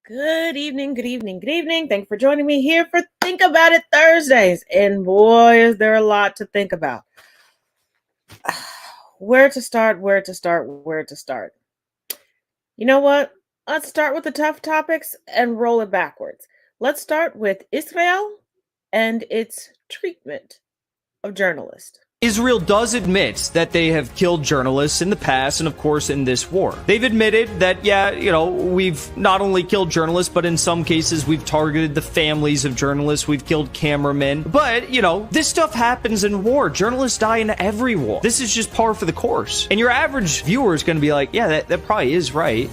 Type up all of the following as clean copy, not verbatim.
Good evening, good evening, good evening. Thanks for joining me here for Think About It Thursdays. And boy, is there a lot to think about. Where to start, where to start, where to start. You know what? Let's start with the tough topics and roll it backwards. Let's start with Israel and its treatment of journalists. Israel does admit that they have killed journalists in the past and, of course, in this war. They've admitted that, we've not only killed journalists, but in some cases we've targeted the families of journalists, we've killed cameramen. But, this stuff happens in war. Journalists die in every war. This is just par for the course. And your average viewer is going to be like, yeah, that probably is right.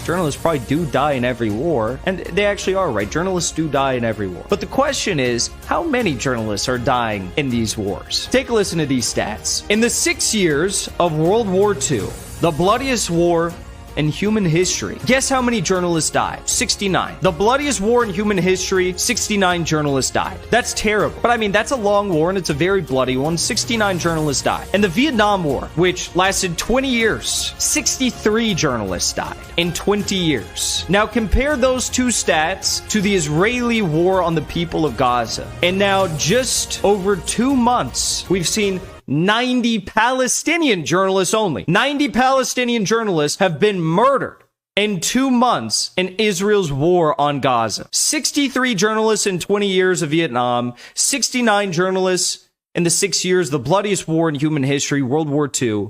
Journalists probably do die in every war, and they actually are right. Journalists do die in every war. But the question is, how many journalists are dying in these wars? Take a listen to these stats. In the 6 years of World War II, the bloodiest war in human history, guess how many journalists died? 69. The bloodiest war in human history, 69 journalists died. That's terrible. But I mean, that's a long war and it's a very bloody one. 69 journalists died. And the Vietnam War, which lasted 20 years, 63 journalists died in 20 years. Now compare those two stats to the Israeli war on the people of Gaza. And now just over 2 months, we've seen 90 Palestinian journalists only. 90 Palestinian journalists have been murdered in 2 months in Israel's war on Gaza. 63 journalists in 20 years of Vietnam, 69 journalists in the 6 years, the bloodiest war in human history, World War II.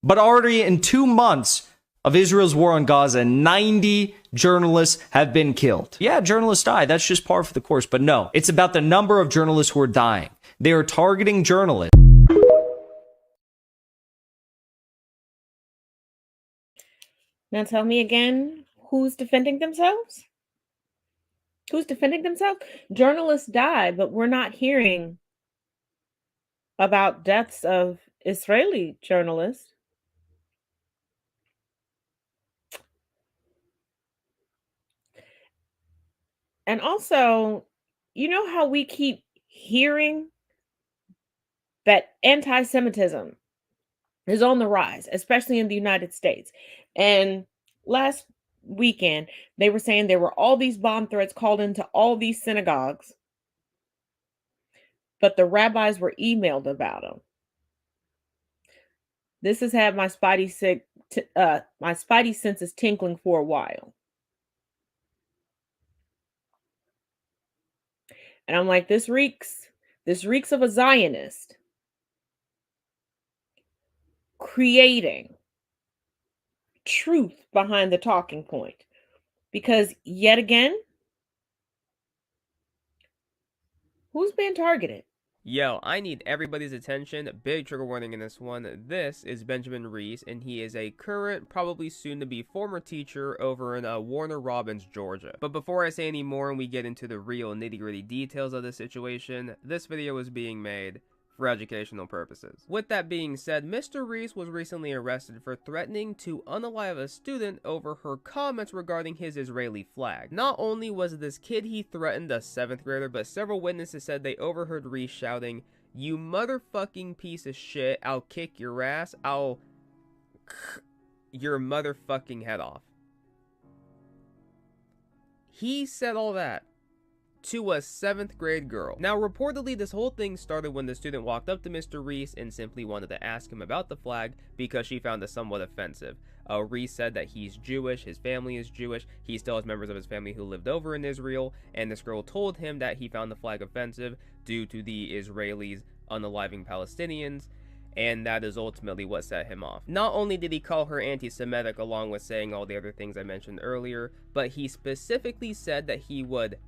But already in 2 months of Israel's war on Gaza, 90 journalists have been killed. Yeah, journalists die. That's just par for the course. But no, it's about the number of journalists who are dying. They are targeting journalists. Now tell me again, who's defending themselves? Who's defending themselves? Journalists die, but we're not hearing about deaths of Israeli journalists. And also, you know how we keep hearing that anti-Semitism is on the rise, especially in the United States. And last weekend, they were saying there were all these bomb threats called into all these synagogues, but the rabbis were emailed about them. This has had my spidey senses tinkling for a while. And I'm like, this reeks of a Zionist creating truth behind the talking point. Because yet again, who's being targeted? Yo, I need everybody's attention. Big trigger warning in this one. This is Benjamin Reese, and he is a current, probably soon to be former teacher over in Warner Robins, Georgia. But before I say any more and we get into the real nitty-gritty details of the situation, this video is being made for educational purposes. With that being said, Mr. Reese was recently arrested for threatening to unalive a student over her comments regarding his Israeli flag. Not only was this kid he threatened a 7th grader, but several witnesses said they overheard Reese shouting, "You motherfucking piece of shit, I'll kick your ass, I'll your motherfucking head off." He said all that to a 7th grade girl. Now, reportedly, this whole thing started when the student walked up to Mr. Reese and simply wanted to ask him about the flag because she found it somewhat offensive. Reese said that he's Jewish, his family is Jewish, he still has members of his family who lived over in Israel, and this girl told him that he found the flag offensive due to the Israelis unaliving Palestinians, and that is ultimately what set him off. Not only did he call her anti-Semitic along with saying all the other things I mentioned earlier, but he specifically said that he would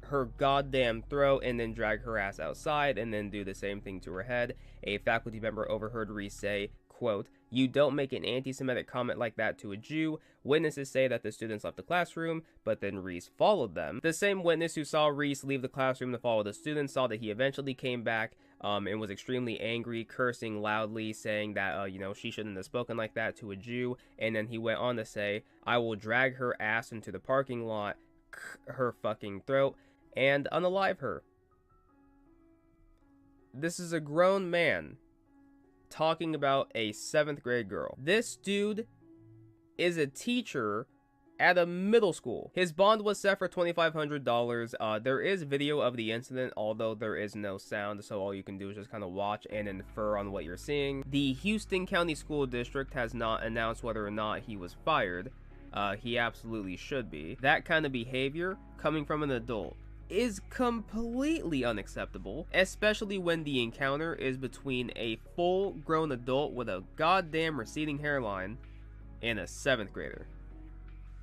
her goddamn throat and then drag her ass outside and then do the same thing to her head. A faculty member overheard Reese say, quote, "You don't make an anti-Semitic comment like that to a Jew." Witnesses say that the students left the classroom, but then Reese followed them. The same witness who saw Reese leave the classroom to follow the students saw that he eventually came back and was extremely angry, cursing loudly, saying that, she shouldn't have spoken like that to a Jew. And then he went on to say, "I will drag her ass into the parking lot, her fucking throat, and unalive her." This is a grown man talking about a 7th grade girl. This dude is a teacher at a middle school. His bond was set for $2,500. There is video of the incident, although there is no sound, so all you can do is just kind of watch and infer on what you're seeing. The Houston County School District has not announced whether or not he was fired. He absolutely should be. That kind of behavior, coming from an adult, is completely unacceptable, especially when the encounter is between a full-grown adult with a goddamn receding hairline and a 7th grader.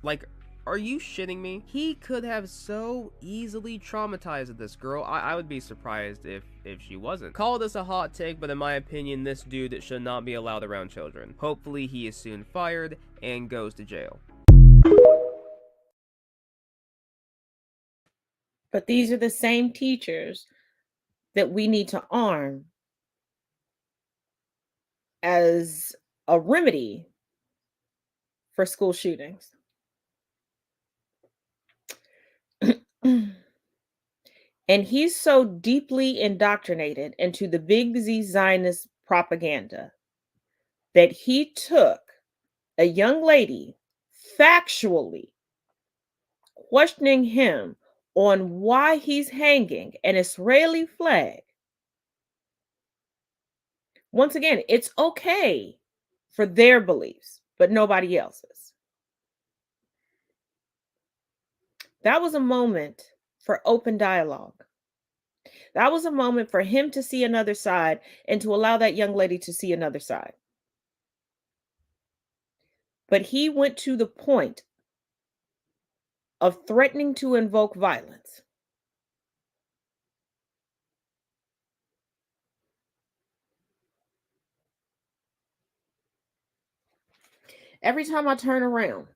Like, are you shitting me? He could have so easily traumatized this girl. I would be surprised if she wasn't. Call this a hot take, but in my opinion, this dude should not be allowed around children. Hopefully he is soon fired and goes to jail. But these are the same teachers that we need to arm as a remedy for school shootings. And he's so deeply indoctrinated into the big Z Zionist propaganda that he took a young lady factually questioning him on why he's hanging an Israeli flag. Once again, it's okay for their beliefs, but nobody else's. That was a moment for open dialogue. That was a moment for him to see another side and to allow that young lady to see another side. But he went to the point of threatening to invoke violence. Every time I turn around,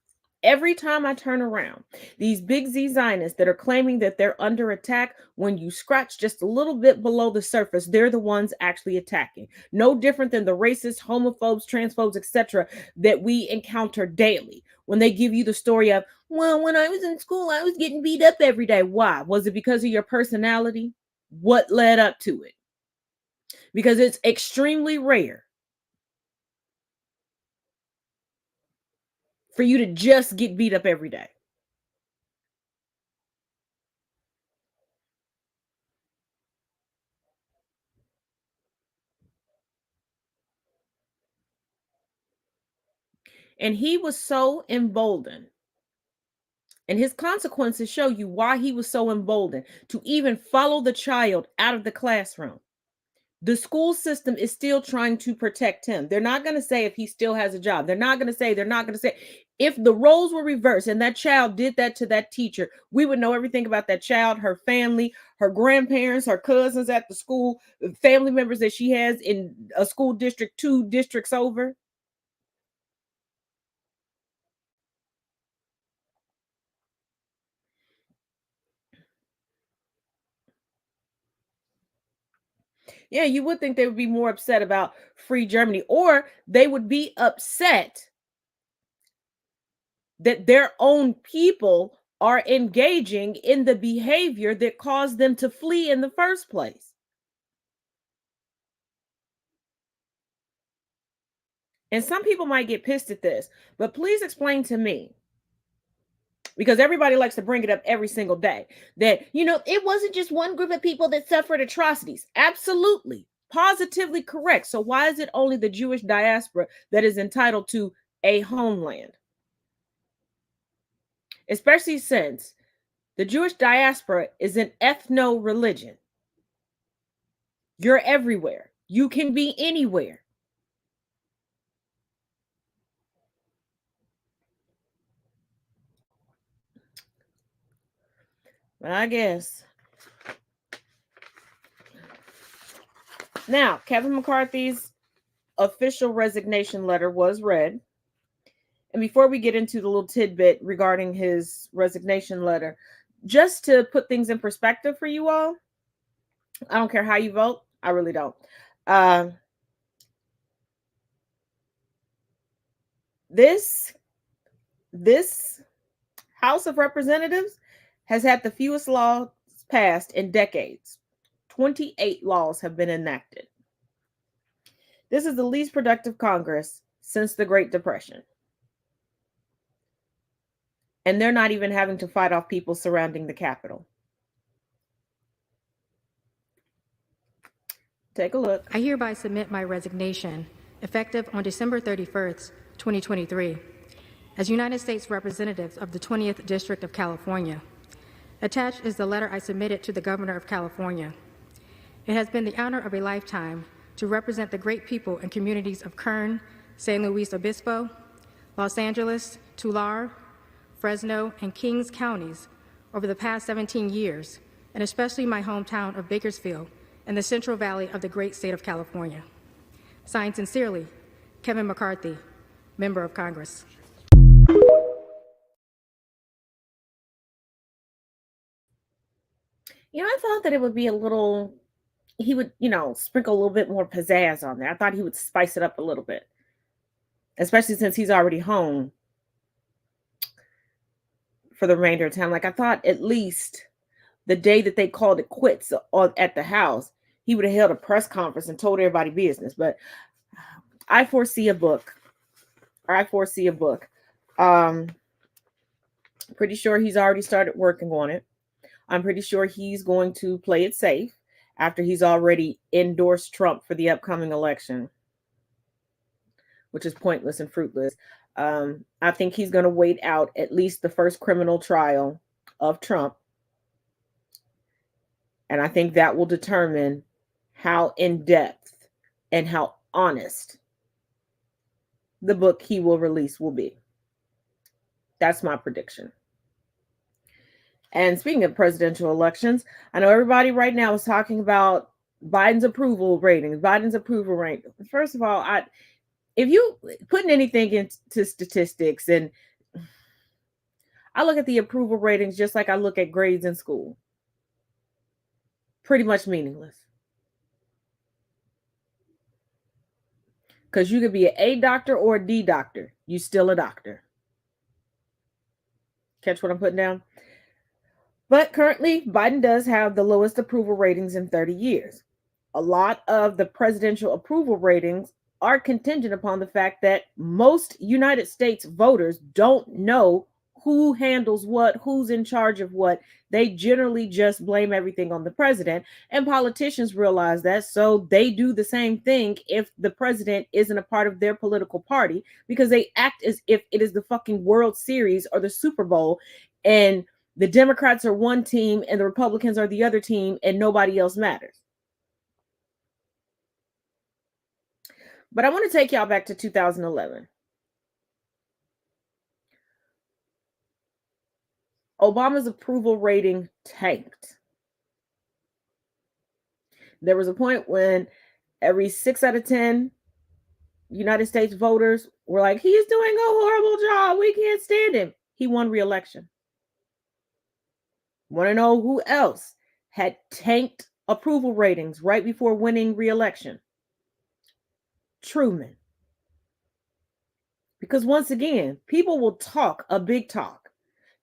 these big Z Zionists that are claiming that they're under attack, when you scratch just a little bit below the surface, they're the ones actually attacking. No different than the racists, homophobes, transphobes, etc. that we encounter daily. When they give you the story of, well, when I was in school, I was getting beat up every day. Why? Was it because of your personality? What led up to it? Because it's extremely rare for you to just get beat up every day. And he was so emboldened. And his consequences show you why he was so emboldened to even follow the child out of the classroom. The school system is still trying to protect him. They're not going to say if he still has a job. They're not going to say. If the roles were reversed and that child did that to that teacher, we would know everything about that child, her family, her grandparents, her cousins at the school, family members that she has in a school district 2 districts over. Yeah, you would think they would be more upset about free Germany, or they would be upset that their own people are engaging in the behavior that caused them to flee in the first place. And some people might get pissed at this, but please explain to me, because everybody likes to bring it up every single day, that, it wasn't just one group of people that suffered atrocities. Absolutely. Positively correct. So why is it only the Jewish diaspora that is entitled to a homeland? Especially since the Jewish diaspora is an ethno-religion. You're everywhere. You can be anywhere. But I guess. Now, Kevin McCarthy's official resignation letter was read. And before we get into the little tidbit regarding his resignation letter, just to put things in perspective for you all, I don't care how you vote. I really don't. This House of Representatives has had the fewest laws passed in decades. 28 laws have been enacted. This is the least productive Congress since the Great Depression. And they're not even having to fight off people surrounding the Capitol. Take a look. I hereby submit my resignation, effective on December 31st, 2023, as United States Representative of the 20th District of California. Attached is the letter I submitted to the Governor of California. It has been the honor of a lifetime to represent the great people and communities of Kern, San Luis Obispo, Los Angeles, Tulare, Fresno, and Kings counties over the past 17 years, and especially my hometown of Bakersfield in the Central Valley of the great state of California. Signed sincerely, Kevin McCarthy, Member of Congress. I thought that it would be he would, sprinkle a little bit more pizzazz on there. I thought he would spice it up a little bit, especially since he's already home for the remainder of time. Like, I thought at least the day that they called it quits at the house, he would have held a press conference and told everybody business. But I foresee a book. Pretty sure he's already started working on it. I'm pretty sure he's going to play it safe after he's already endorsed Trump for the upcoming election, which is pointless and fruitless. I think he's going to wait out at least the first criminal trial of Trump. And I think that will determine how in-depth and how honest the book he will release will be. That's my prediction. And speaking of presidential elections, I know everybody right now is talking about Biden's approval ratings. First of all, if you putting anything into statistics, and I look at the approval ratings just like I look at grades in school. Pretty much meaningless. Because you could be an A doctor or a D doctor. You still a doctor. Catch what I'm putting down? But currently, Biden does have the lowest approval ratings in 30 years. A lot of the presidential approval ratings are contingent upon the fact that most United States voters don't know who handles what, who's in charge of what. They generally just blame everything on the president, and politicians realize that, so they do the same thing if the president isn't a part of their political party, because they act as if it is the fucking World Series or the Super Bowl, and the Democrats are one team and the Republicans are the other team, and nobody else matters. But I want to take y'all back to 2011. Obama's approval rating tanked. There was a point when every 6 out of 10 United States voters were like, he's doing a horrible job. We can't stand him. He won re-election. Want to know who else had tanked approval ratings right before winning re-election? Truman. Because once again, people will talk a big talk.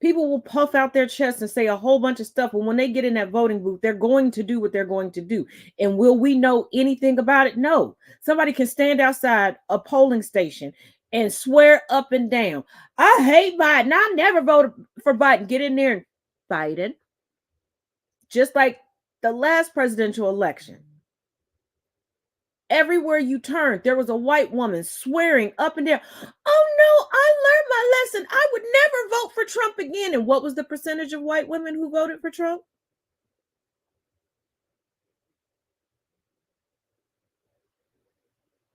People will puff out their chests and say a whole bunch of stuff. And when they get in that voting booth, they're going to do what they're going to do. And will we know anything about it? No. Somebody can stand outside a polling station and swear up and down, I hate Biden. I never voted for Biden. Get in there and Biden. Just like the last presidential election. Everywhere you turned, there was a white woman swearing up and down, oh no, I learned my lesson. I would never vote for Trump again. And what was the percentage of white women who voted for Trump?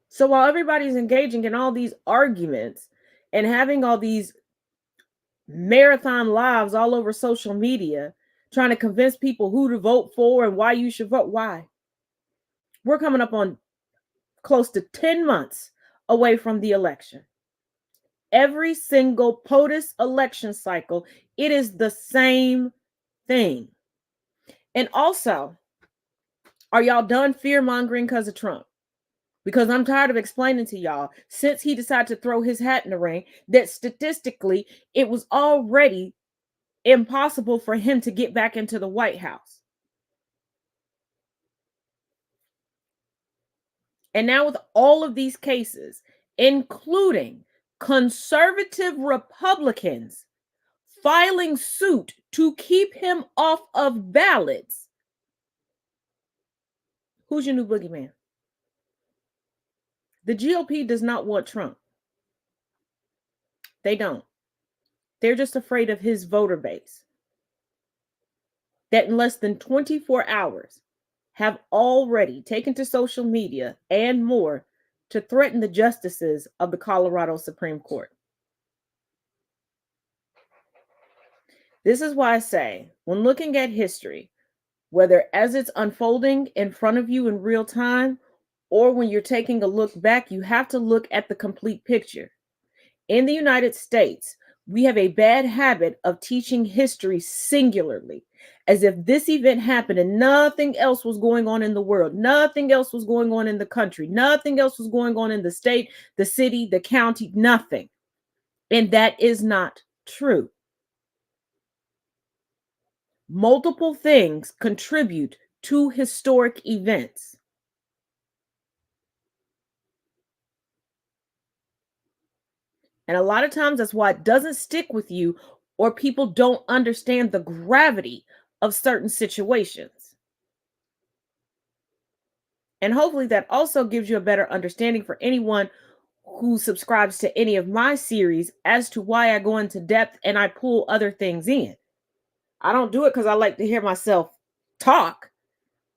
So while everybody's engaging in all these arguments and having all these marathon lives all over social media, trying to convince people who to vote for and why you should vote, why? We're coming up on close to 10 months away from the election. Every single POTUS election cycle, it is the same thing. And also, are y'all done fear-mongering because of Trump? Because I'm tired of explaining to y'all, since he decided to throw his hat in the ring, that statistically, it was already impossible for him to get back into the White House. And now with all of these cases, including conservative Republicans filing suit to keep him off of ballots. Who's your new boogeyman? The GOP does not want Trump. They don't. They're just afraid of his voter base that in less than 24 hours have already taken to social media and more to threaten the justices of the Colorado Supreme Court. This is why I say, when looking at history, whether as it's unfolding in front of you in real time or when you're taking a look back, you have to look at the complete picture. In the United States, we have a bad habit of teaching history singularly, as if this event happened and nothing else was going on in the world, nothing else was going on in the country, nothing else was going on in the state, the city, the county, nothing. And that is not true. Multiple things contribute to historic events. And a lot of times that's why it doesn't stick with you, or people don't understand the gravity of certain situations. And hopefully that also gives you a better understanding for anyone who subscribes to any of my series as to why I go into depth and I pull other things in. I don't do it because I like to hear myself talk,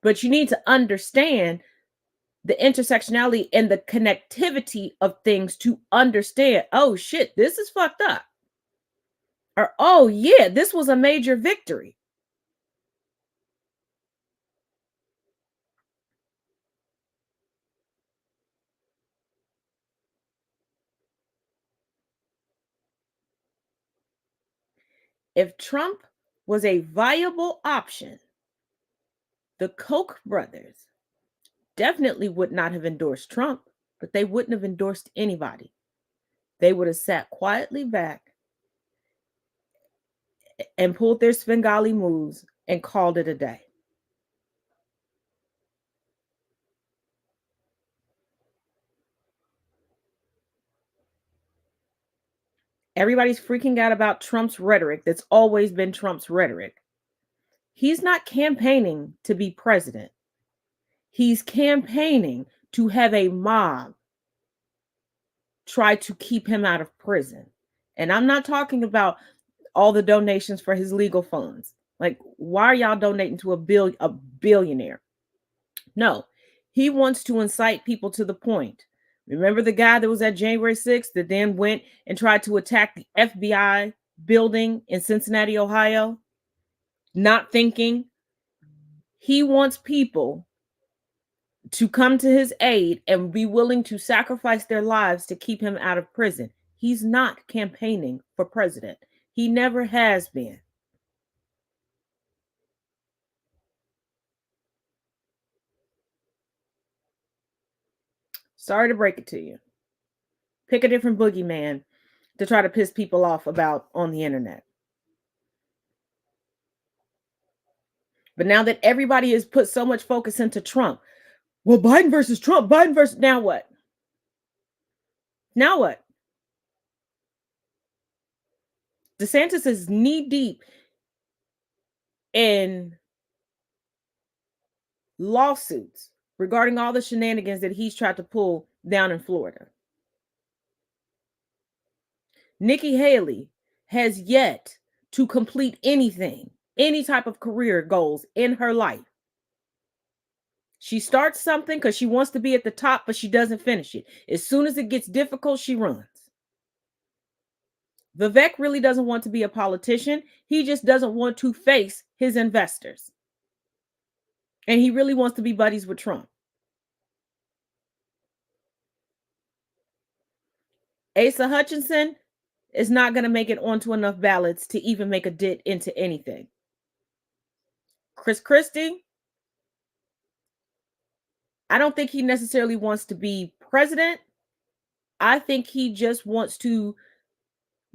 but you need to understand the intersectionality and the connectivity of things to understand, oh shit, this is fucked up. Or, oh yeah, this was a major victory. If Trump was a viable option, the Koch brothers definitely would not have endorsed Trump, but they wouldn't have endorsed anybody. They would have sat quietly back and pulled their Svengali moves and called it a day. Everybody's freaking out about Trump's rhetoric. That's always been Trump's rhetoric. He's not campaigning to be president. He's campaigning to have a mob try to keep him out of prison. And I'm not talking about all the donations for his legal funds. Like, why are y'all donating to a billionaire? No, he wants to incite people to the point. Remember the guy that was at January 6th that then went and tried to attack the FBI building in Cincinnati, Ohio? Not thinking. He wants people to come to his aid and be willing to sacrifice their lives to keep him out of prison. He's not campaigning for president. He never has been. Sorry to break it to you. Pick a different boogeyman to try to piss people off about on the internet. But now that everybody has put so much focus into Trump, well, Biden versus Trump, Biden versus, now what? Now what? DeSantis is knee deep in lawsuits regarding all the shenanigans that he's tried to pull down in Florida. Nikki Haley has yet to complete anything, any type of career goals in her life. She starts something because she wants to be at the top, but she doesn't finish it. As soon as it gets difficult, she runs. Vivek really doesn't want to be a politician. He just doesn't want to face his investors. And he really wants to be buddies with Trump. Asa Hutchinson is not going to make it onto enough ballots to even make a dent into anything. Chris Christie, I don't think he necessarily wants to be president. I think he just wants to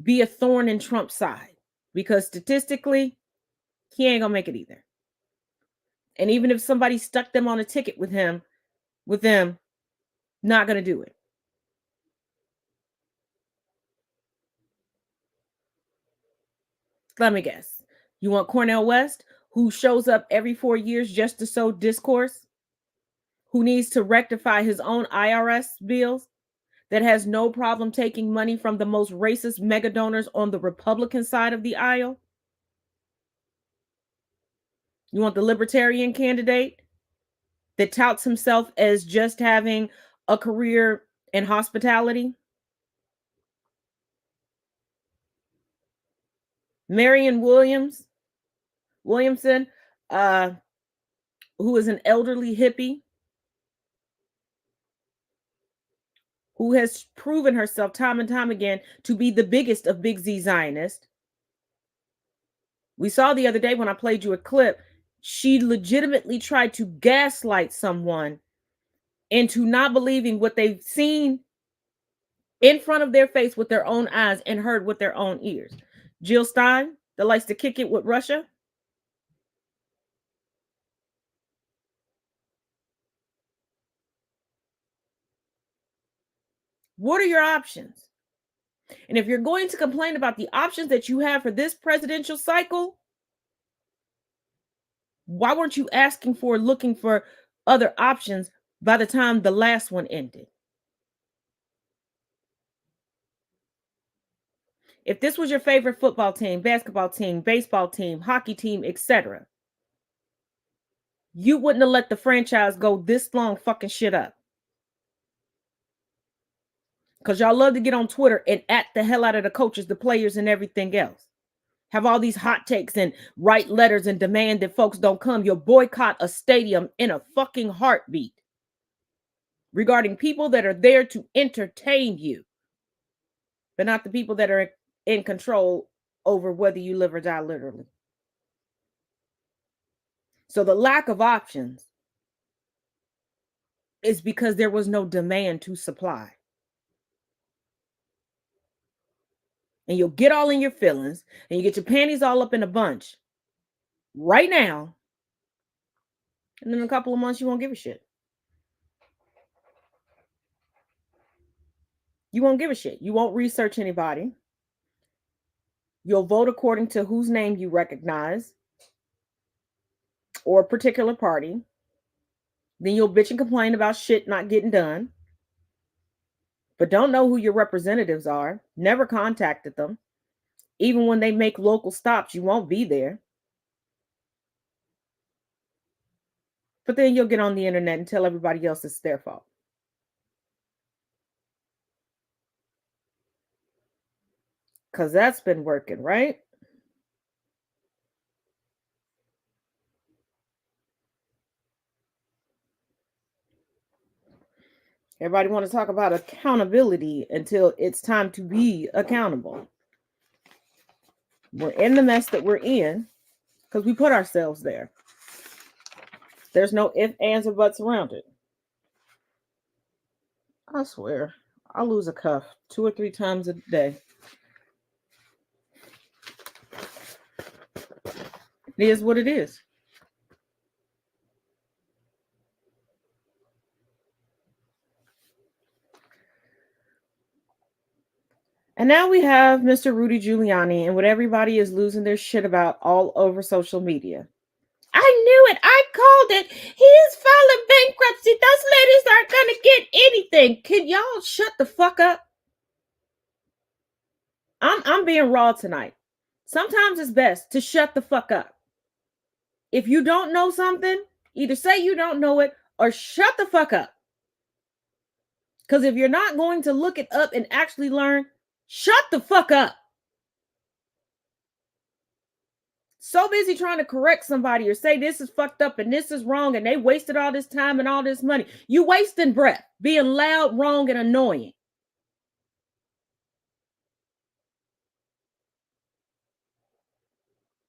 be a thorn in Trump's side because statistically, he ain't gonna make it either. And even if somebody stuck them on a ticket with them, not gonna do it. Let me guess. You want Cornel West, who shows up every 4 years just to sow discourse, who needs to rectify his own IRS bills, that has no problem taking money from the most racist mega donors on the Republican side of the aisle? You want the libertarian candidate that touts himself as just having a career in hospitality? Marion Williamson, who is an elderly hippie who has proven herself time and time again to be the biggest of Big Z Zionists. We saw the other day when I played you a clip, she legitimately tried to gaslight someone into not believing what they've seen in front of their face with their own eyes and heard with their own ears. Jill Stein, that likes to kick it with Russia. What are your options? And if you're going to complain about the options that you have for this presidential cycle, why weren't you looking for other options by the time the last one ended? If this was your favorite football team, basketball team, baseball team, hockey team, etc., you wouldn't have let the franchise go this long fucking shit up. Because y'all love to get on Twitter and at the hell out of the coaches, the players, and everything else. Have all these hot takes and write letters and demand that folks don't come. You'll boycott a stadium in a fucking heartbeat regarding people that are there to entertain you, but not the people that are in control over whether you live or die, literally. So the lack of options is because there was no demand to supply. And you'll get all in your feelings and you get your panties all up in a bunch right now. And then in a couple of months, you won't give a shit. You won't give a shit. You won't research anybody. You'll vote according to whose name you recognize or a particular party. Then you'll bitch and complain about shit not getting done, but don't know who your representatives are. Never contacted them. Even when they make local stops, you won't be there. But then you'll get on the internet and tell everybody else it's their fault. Because that's been working, right? Everybody want to talk about accountability until it's time to be accountable. We're in the mess that we're in because we put ourselves there. There's no ifs, ands, or buts around it. I swear, I lose a cuff 2 or 3 times a day. It is what it is. And now we have Mr. Rudy Giuliani and what everybody is losing their shit about all over social media. I knew it. I called it. He is filing bankruptcy. Those ladies aren't going to get anything. Can y'all shut the fuck up? I'm being raw tonight. Sometimes it's best to shut the fuck up. If you don't know something, either say you don't know it or shut the fuck up. Because if you're not going to look it up and actually learn, shut the fuck up. So busy trying to correct somebody or say this is fucked up and this is wrong and they wasted all this time and all this money. You wasting breath, being loud, wrong, and annoying.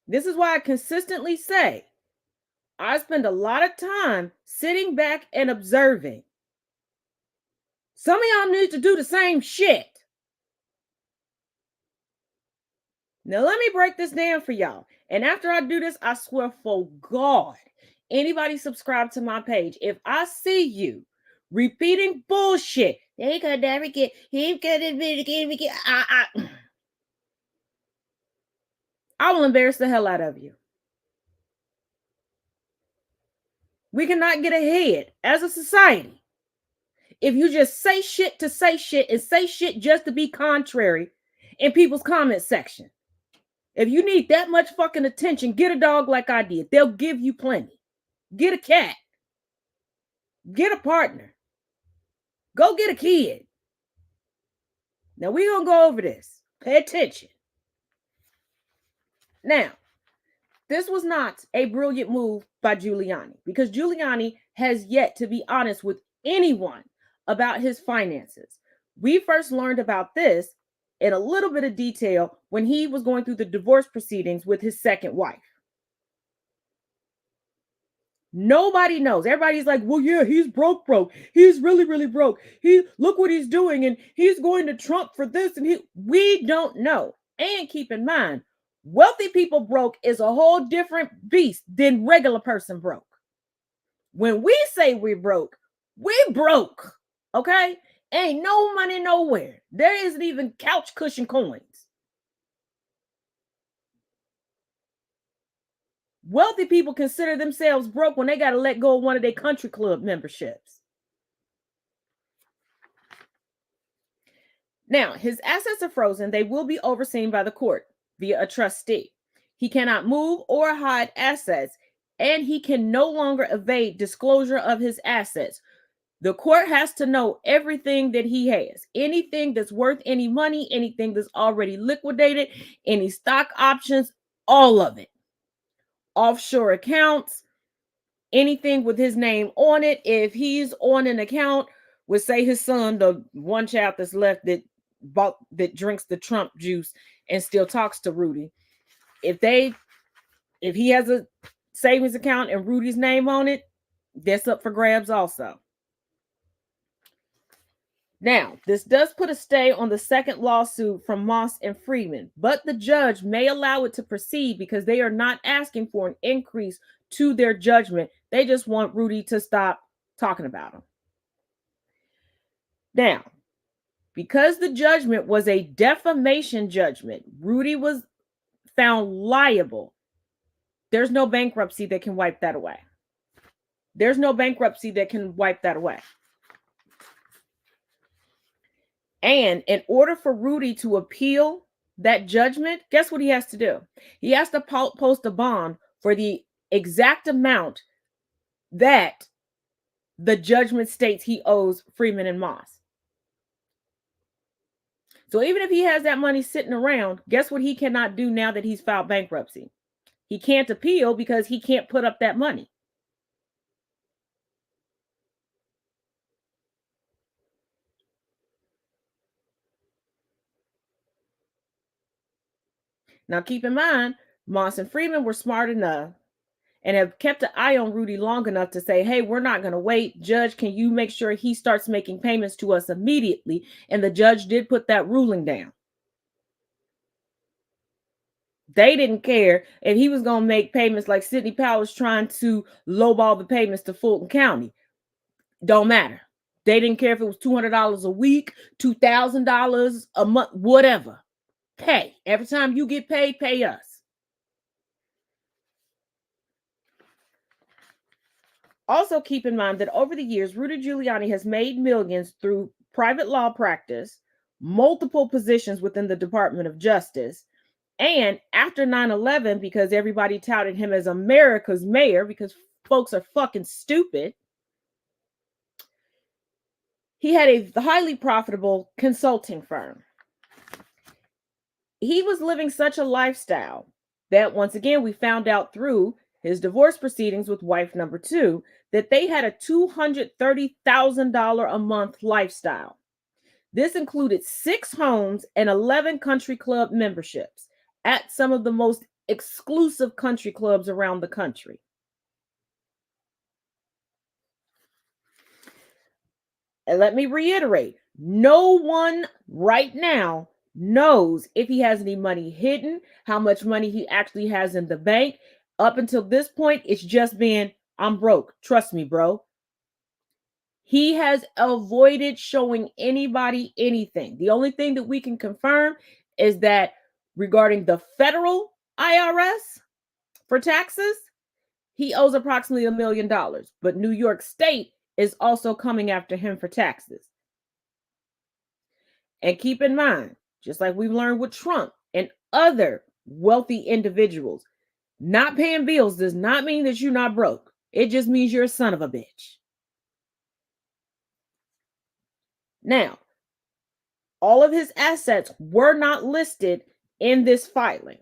This is why I consistently say I spend a lot of time sitting back and observing. Some of y'all need to do the same shit. Now, let me break this down for y'all. And after I do this, I swear for God, anybody subscribe to my page, if I see you repeating bullshit, they could never get, he could never get, I will embarrass the hell out of you. We cannot get ahead as a society if you just say shit to say shit and say shit just to be contrary in people's comment section. If you need that much fucking attention, get a dog like I did. They'll give you plenty. Get a cat. Get a partner. Go get a kid. Now we're going to go over this. Pay attention. Now, this was not a brilliant move by Giuliani because Giuliani has yet to be honest with anyone about his finances. We first learned about this in a little bit of detail when he was going through the divorce proceedings with his second wife. Nobody knows. Everybody's like, well, yeah, he's broke. He's really broke. Look what he's doing, and he's going to Trump for this, and we don't know. And keep in mind, wealthy people broke is a whole different beast than regular person broke. When we say we broke, okay? Ain't no money nowhere. There isn't even couch cushion coins. Wealthy people consider themselves broke when they got to let go of one of their country club memberships. Now, his assets are frozen. They will be overseen by the court via a trustee. He cannot move or hide assets, and he can no longer evade disclosure of his assets. The court has to know everything that he has. Anything that's worth any money, anything that's already liquidated, any stock options, all of it. Offshore accounts, anything with his name on it. If he's on an account with, say, his son, the one child that's left that drinks the Trump juice and still talks to Rudy, if he has a savings account and Rudy's name on it, that's up for grabs also. Now, this does put a stay on the second lawsuit from Moss and Freeman, but the judge may allow it to proceed because they are not asking for an increase to their judgment. They just want Rudy to stop talking about him. Now, because the judgment was a defamation judgment, Rudy was found liable. There's no bankruptcy that can wipe that away. There's no bankruptcy that can wipe that away. And in order for Rudy to appeal that judgment, guess what he has to do? He has to post a bond for the exact amount that the judgment states he owes Freeman and Moss. So even if he has that money sitting around, guess what he cannot do now that he's filed bankruptcy? He can't appeal because he can't put up that money. Now, keep in mind, Moss and Freeman were smart enough and have kept an eye on Rudy long enough to say, hey, we're not going to wait. Judge, can you make sure he starts making payments to us immediately? And the judge did put that ruling down. They didn't care if he was going to make payments like Sidney Powell was trying to lowball the payments to Fulton County. Don't matter. They didn't care if it was $200 a week, $2,000 a month, whatever. Pay. Every time you get paid, pay us. Also, keep in mind that over the years, Rudy Giuliani has made millions through private law practice, multiple positions within the Department of Justice, and after 9/11, because everybody touted him as America's mayor because folks are fucking stupid, he had a highly profitable consulting firm. He was living such a lifestyle that, once again, we found out through his divorce proceedings with wife number 2 that they had a $230,000 a month lifestyle. This included 6 homes and 11 country club memberships at some of the most exclusive country clubs around the country. And let me reiterate, no one right now knows if he has any money hidden, how much money he actually has in the bank. Up until this point, it's just been, I'm broke. Trust me, bro. He has avoided showing anybody anything. The only thing that we can confirm is that regarding the federal IRS for taxes, he owes approximately $1 million. But New York State is also coming after him for taxes. And keep in mind, just like we've learned with Trump and other wealthy individuals, not paying bills does not mean that you're not broke. It just means you're a son of a bitch. Now, all of his assets were not listed in this filing.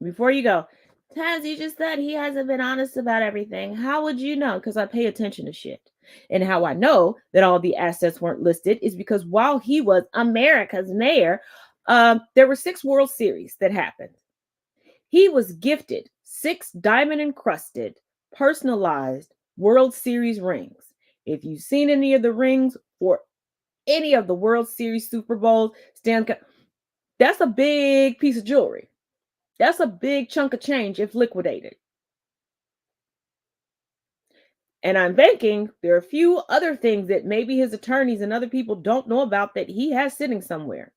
Before you go, Taz, you just said he hasn't been honest about everything. How would you know? Because I pay attention to shit. And how I know that all the assets weren't listed is because while he was America's mayor, there were 6 World Series that happened. He was gifted 6 diamond encrusted, personalized World Series rings. If you've seen any of the rings for any of the World Series, Super Bowls, that's a big piece of jewelry. That's a big chunk of change if liquidated. And I'm thinking there are a few other things that maybe his attorneys and other people don't know about that he has sitting somewhere.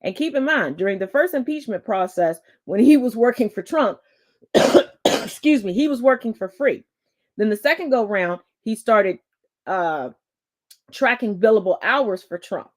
And keep in mind, during the first impeachment process, when he was working for Trump, excuse me, he was working for free. Then the second go round, he started tracking billable hours for Trump.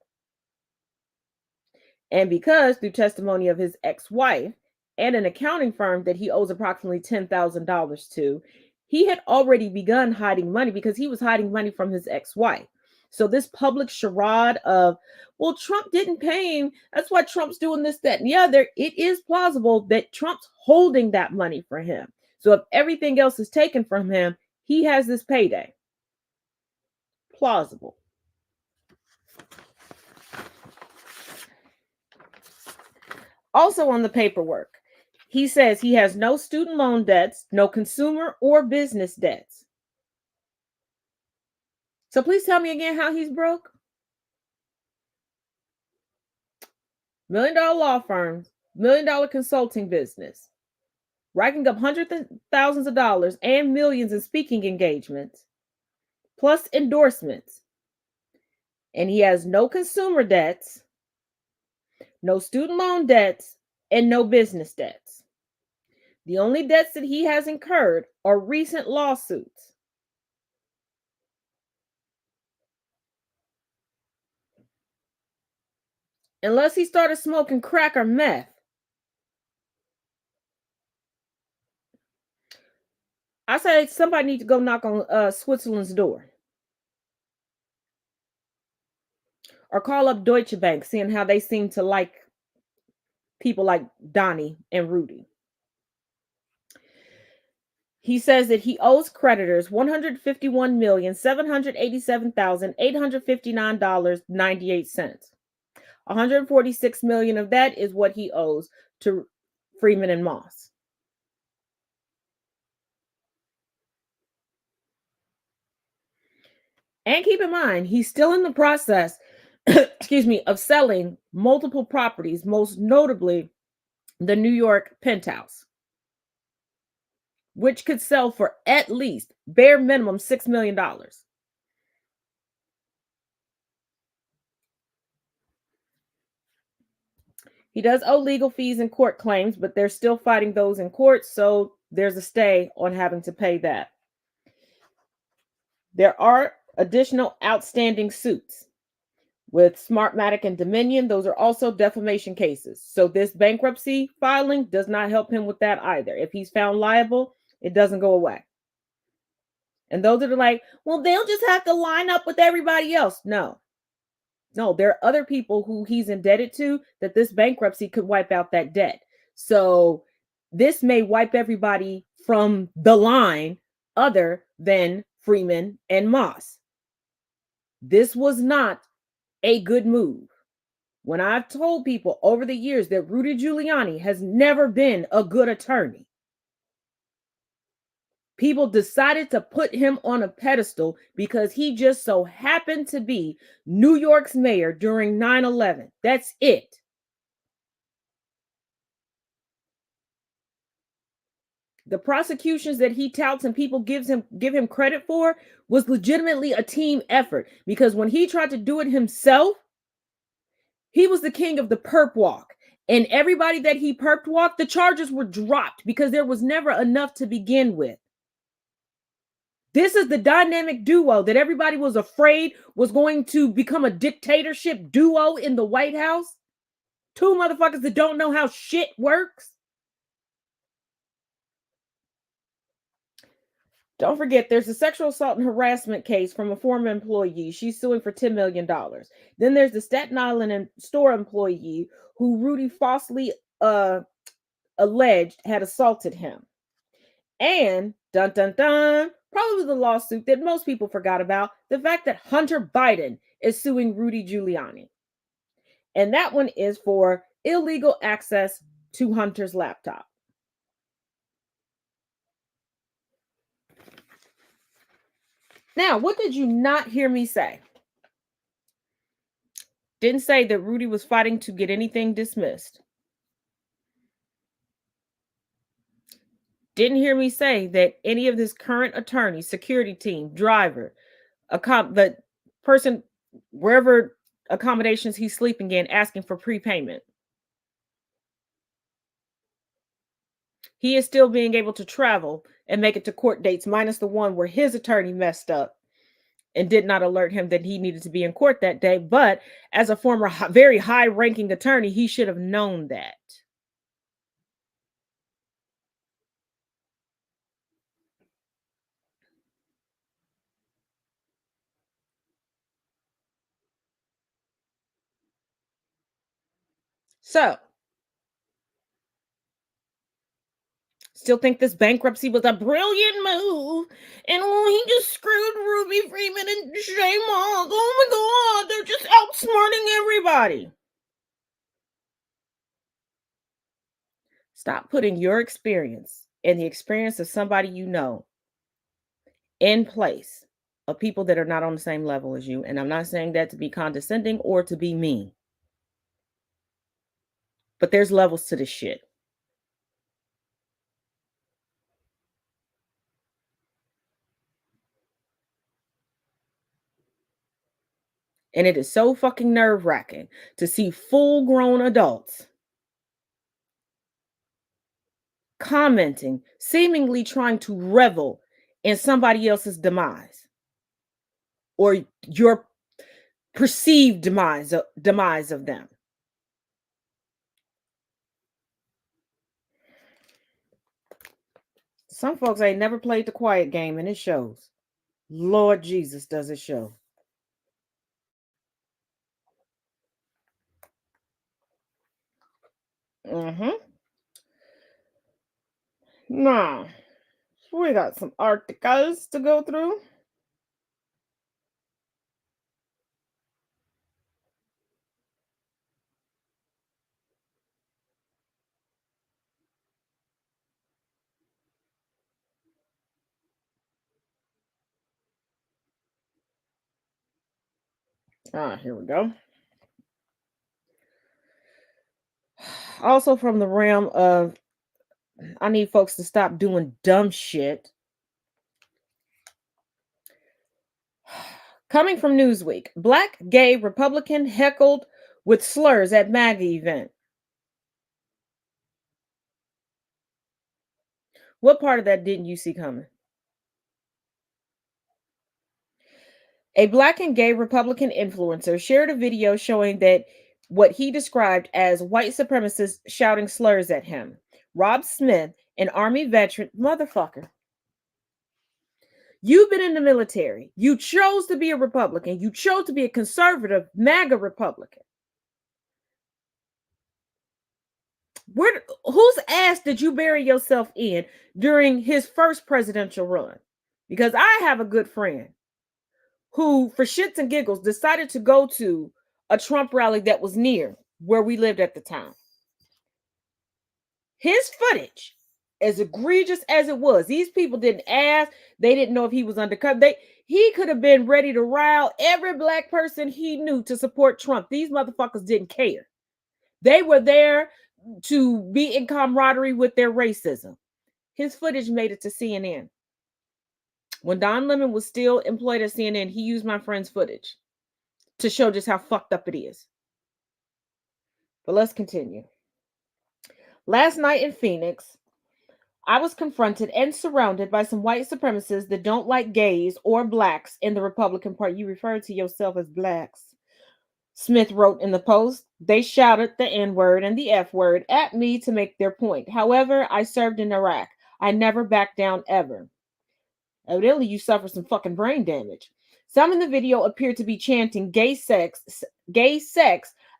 And because through testimony of his ex-wife and an accounting firm that he owes approximately $10,000 to, he had already begun hiding money because he was hiding money from his ex-wife. So this public charade of, well, Trump didn't pay him, that's why Trump's doing this, that, and the other, it is plausible that Trump's holding that money for him. So if everything else is taken from him, he has this payday. Plausible. Also on the paperwork, he says he has no student loan debts, no consumer or business debts. So please tell me again how he's broke. $1 million law firms, $1 million consulting business, racking up hundreds of thousands of dollars and millions in speaking engagements, plus endorsements. And he has no consumer debts, no student loan debts, and no business debts. The only debts that he has incurred are recent lawsuits. Unless he started smoking crack or meth. I say somebody needs to go knock on Switzerland's door. Or call up Deutsche Bank, seeing how they seem to like people like Donnie and Rudy. He says that he owes creditors $151,787,859.98. $146 million of that is what he owes to Freeman and Moss. And keep in mind, he's still in the process, excuse me, of selling multiple properties, most notably the New York penthouse, which could sell for at least bare minimum $6 million. He does owe legal fees and court claims, but they're still fighting those in court, so there's a stay on having to pay that. There are additional outstanding suits with Smartmatic and Dominion. Those are also defamation cases. So this bankruptcy filing does not help him with that either. If he's found liable, it doesn't go away. And those that are like, well, they'll just have to line up with everybody else. No, there are other people who he's indebted to that this bankruptcy could wipe out that debt. So this may wipe everybody from the line other than Freeman and Moss. This was not a good move. When I've told people over the years that Rudy Giuliani has never been a good attorney, people decided to put him on a pedestal because he just so happened to be New York's mayor during 9/11. That's it. The prosecutions that he touts and people give him credit for was legitimately a team effort, because when he tried to do it himself, he was the king of the perp walk And everybody that he perp walked, the charges were dropped because there was never enough to begin with. This is the dynamic duo that everybody was afraid was going to become a dictatorship duo in the White House. Two motherfuckers that don't know how shit works. Don't forget, there's a sexual assault and harassment case from a former employee. She's suing for $10 million. Then there's the Staten Island store employee who Rudy falsely alleged had assaulted him. And, dun dun dun, probably the lawsuit that most people forgot about, the fact that Hunter Biden is suing Rudy Giuliani. And that one is for illegal access to Hunter's laptop. Now, what did you not hear me say? Didn't say that Rudy was fighting to get anything dismissed. Didn't hear me say that any of this current attorney, security team, driver, the person, wherever accommodations he's sleeping in, asking for prepayment. He is still being able to travel and make it to court dates, minus the one where his attorney messed up and did not alert him that he needed to be in court that day. But as a former very high-ranking attorney, he should have known that. So, still think this bankruptcy was a brilliant move. And he just screwed Ruby Freeman and Shay Moss. Oh my God, they're just outsmarting everybody. Stop putting your experience and the experience of somebody you know in place of people that are not on the same level as you. And I'm not saying that to be condescending or to be mean. But there's levels to this shit. And it is so fucking nerve-wracking to see full-grown adults commenting, seemingly trying to revel in somebody else's demise or your perceived demise of them. Some folks ain't never played the quiet game, and it shows. Lord Jesus, does it show. Now, we got some articles to go through. Here we go. Also from the realm of, I need folks to stop doing dumb shit. Coming from Newsweek, Black gay Republican heckled with slurs at MAGA event. What part of that didn't you see coming? A Black and gay Republican influencer shared a video showing that what he described as white supremacists shouting slurs at him. Rob Smith, an Army veteran, motherfucker. You've been in the military. You chose to be a Republican. You chose to be a conservative MAGA Republican. Whose ass did you bury yourself in during his first presidential run? Because I have a good friend who, for shits and giggles, decided to go to a Trump rally that was near where we lived at the time. His footage, as egregious as it was, these people didn't ask. They didn't know if he was undercover. He could have been ready to rile every Black person he knew to support Trump. These motherfuckers didn't care. They were there to be in camaraderie with their racism. His footage made it to CNN. When Don Lemon was still employed at CNN, he used my friend's footage to show just how fucked up it is. But let's continue. Last night in Phoenix, I was confronted and surrounded by some white supremacists that don't like gays or blacks in the Republican Party. You refer to yourself as blacks. Smith wrote in the post. They shouted the N word and the F word at me to make their point. However, I served in Iraq. I never backed down ever. Evidently, you suffered some fucking brain damage. Some in the video appear to be chanting gay sex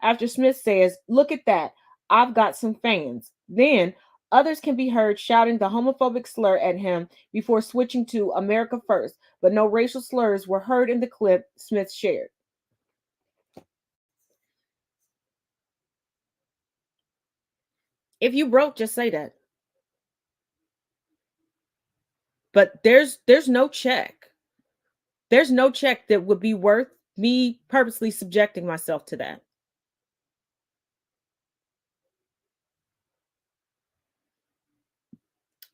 after Smith says, "Look at that. I've got some fans." Then others can be heard shouting the homophobic slur at him before switching to America First, but no racial slurs were heard in the clip Smith shared. If you broke, just say that. But there's no check. There's no check that would be worth me purposely subjecting myself to that.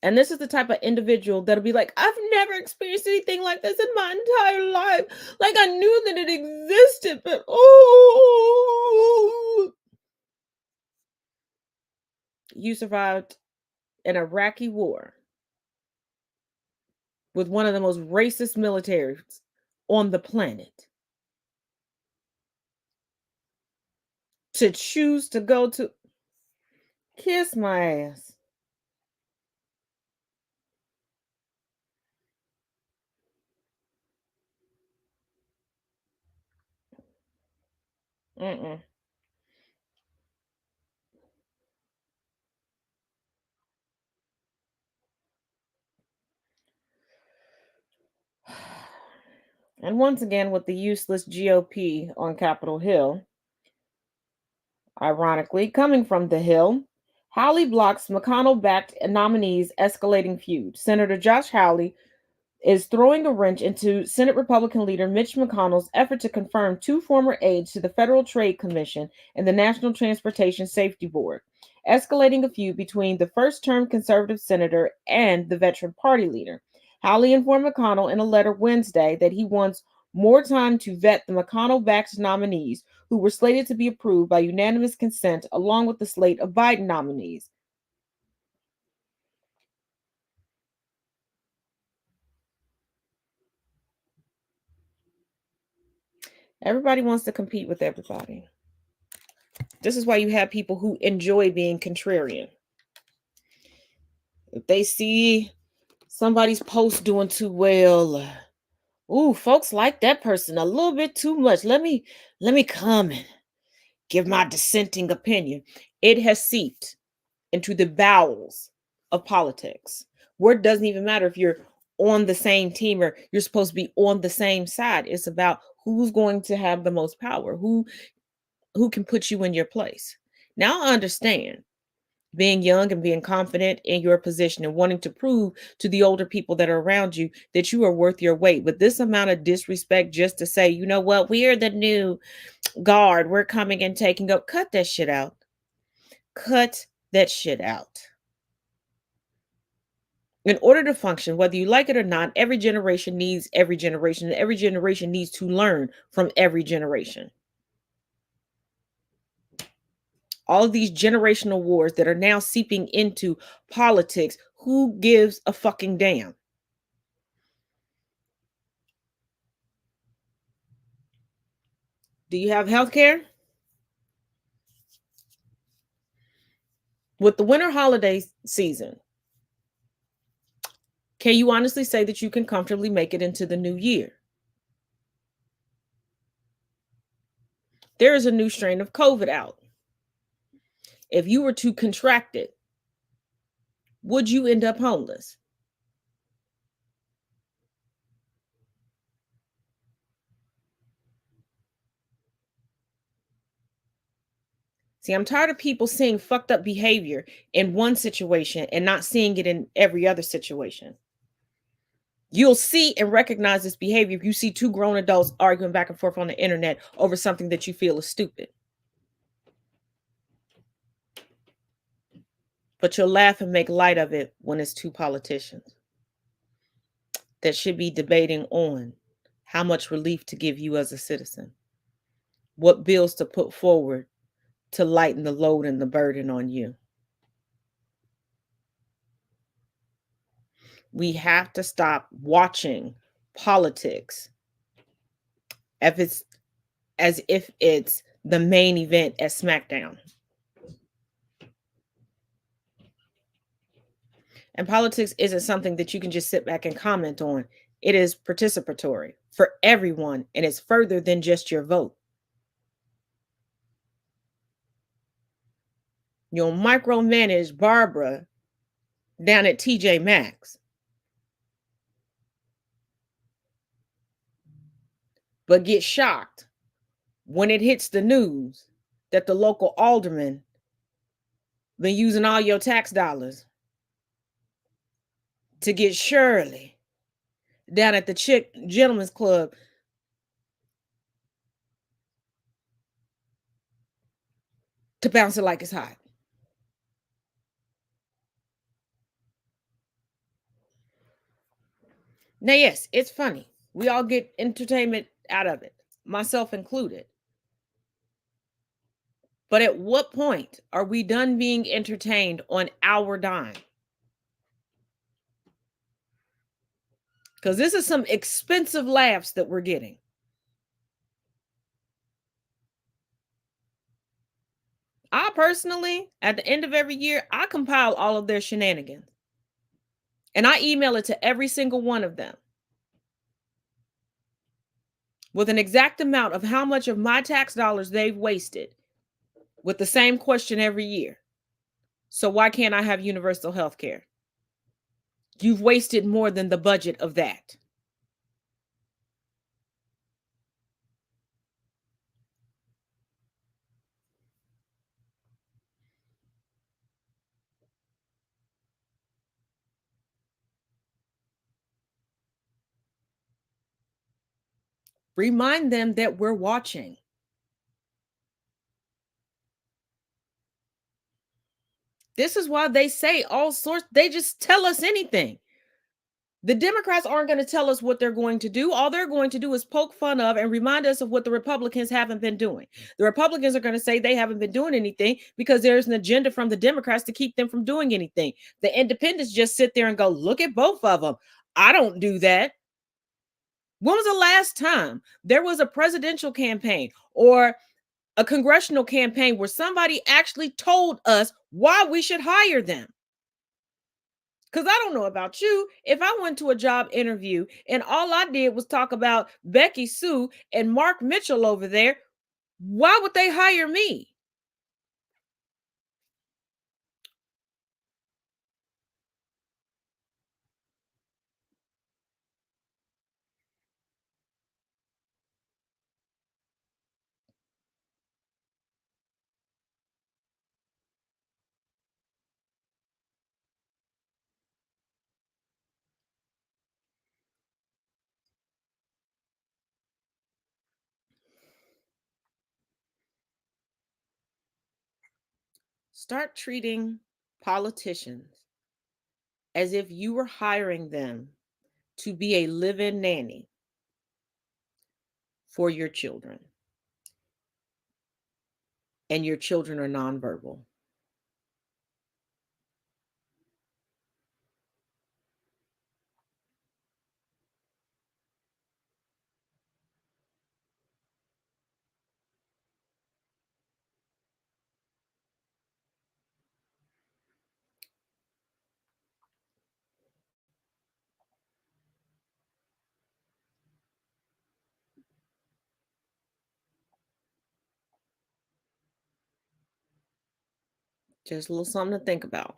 And this is the type of individual that'll be like, I've never experienced anything like this in my entire life. Like, I knew that it existed, but oh, you survived an Iraqi war with one of the most racist militaries on the planet. To choose to go to kiss my ass. Mm-mm. And once again, with the useless GOP on Capitol Hill, ironically, coming from the Hill, Hawley blocks McConnell-backed nominees' escalating feud. Senator Josh Hawley is throwing a wrench into Senate Republican leader Mitch McConnell's effort to confirm two former aides to the Federal Trade Commission and the National Transportation Safety Board, escalating a feud between the first-term conservative senator and the veteran party leader. Hawley informed McConnell in a letter Wednesday that he wants more time to vet the McConnell-backed nominees, who were slated to be approved by unanimous consent along with the slate of Biden nominees. Everybody wants to compete with everybody. This is why you have people who enjoy being contrarian. If they see somebody's post doing too well, ooh, folks like that person a little bit too much. Let me come and give my dissenting opinion. It has seeped into the bowels of politics, where it doesn't even matter if you're on the same team or you're supposed to be on the same side. It's about who's going to have the most power, who can put you in your place. Now I understand being young and being confident in your position and wanting to prove to the older people that are around you that you are worth your weight. But this amount of disrespect just to say, you know what, we are the new guard, we're coming and taking up, cut that shit out. Cut that shit out. In order to function, whether you like it or not, every generation needs every generation, and every generation needs to learn from every generation. All of these generational wars that are now seeping into politics, who gives a fucking damn? Do you have health care? With the winter holiday season, can you honestly say that you can comfortably make it into the new year? There is a new strain of COVID out. If you were to contract it, would you end up homeless? See, I'm tired of people seeing fucked up behavior in one situation and not seeing it in every other situation. You'll see and recognize this behavior if you see two grown adults arguing back and forth on the internet over something that you feel is stupid. But you'll laugh and make light of it when it's two politicians that should be debating on how much relief to give you as a citizen, what bills to put forward to lighten the load and the burden on you. We have to stop watching politics if it's as if it's the main event at SmackDown. And politics isn't something that you can just sit back and comment on. It is participatory for everyone, and it's further than just your vote. You'll micromanage Barbara down at TJ Maxx, but get shocked when it hits the news that the local alderman been using all your tax dollars to get Shirley down at the Gentlemen's Club to bounce it like it's hot. Now, yes, it's funny. We all get entertainment out of it, myself included. But at what point are we done being entertained on our dime? Because this is some expensive laughs that we're getting. I personally, at the end of every year, I compile all of their shenanigans. And I email it to every single one of them with an exact amount of how much of my tax dollars they've wasted with the same question every year. So why can't I have universal health care? You've wasted more than the budget of that. Remind them that we're watching. This is why they say all sorts, they just tell us anything. The Democrats aren't going to tell us what they're going to do. All they're going to do is poke fun of and remind us of what the Republicans haven't been doing. The Republicans are going to say they haven't been doing anything because there's an agenda from the Democrats to keep them from doing anything. The independents just sit there and go, look at both of them. I don't do that. When was the last time there was a presidential campaign or a congressional campaign where somebody actually told us why we should hire them? Because I don't know about you. If I went to a job interview and all I did was talk about Becky Sue and Mark Mitchell over there, why would they hire me? Start treating politicians as if you were hiring them to be a live-in nanny for your children, and your children are nonverbal. Just a little something to think about.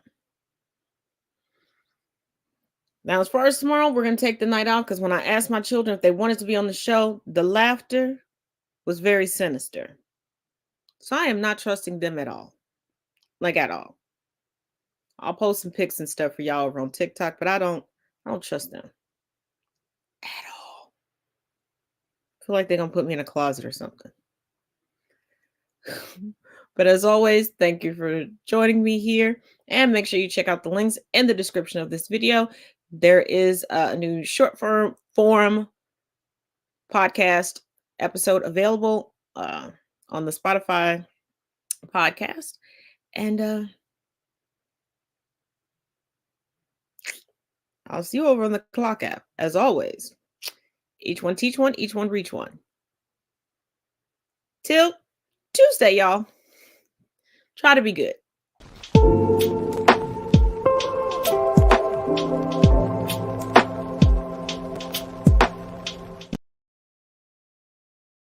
Now, as far as tomorrow, we're going to take the night off because when I asked my children if they wanted to be on the show, the laughter was very sinister. So I am not trusting them at all. Like at all. I'll post some pics and stuff for y'all over on TikTok, but I don't trust them at all. I feel like they're going to put me in a closet or something. But as always, thank you for joining me here. And make sure you check out the links in the description of this video. There is a new short form podcast episode available on the Spotify podcast. And I'll see you over on the clock app. As always, each one teach one, each one reach one. Till Tuesday, y'all. Try to be good.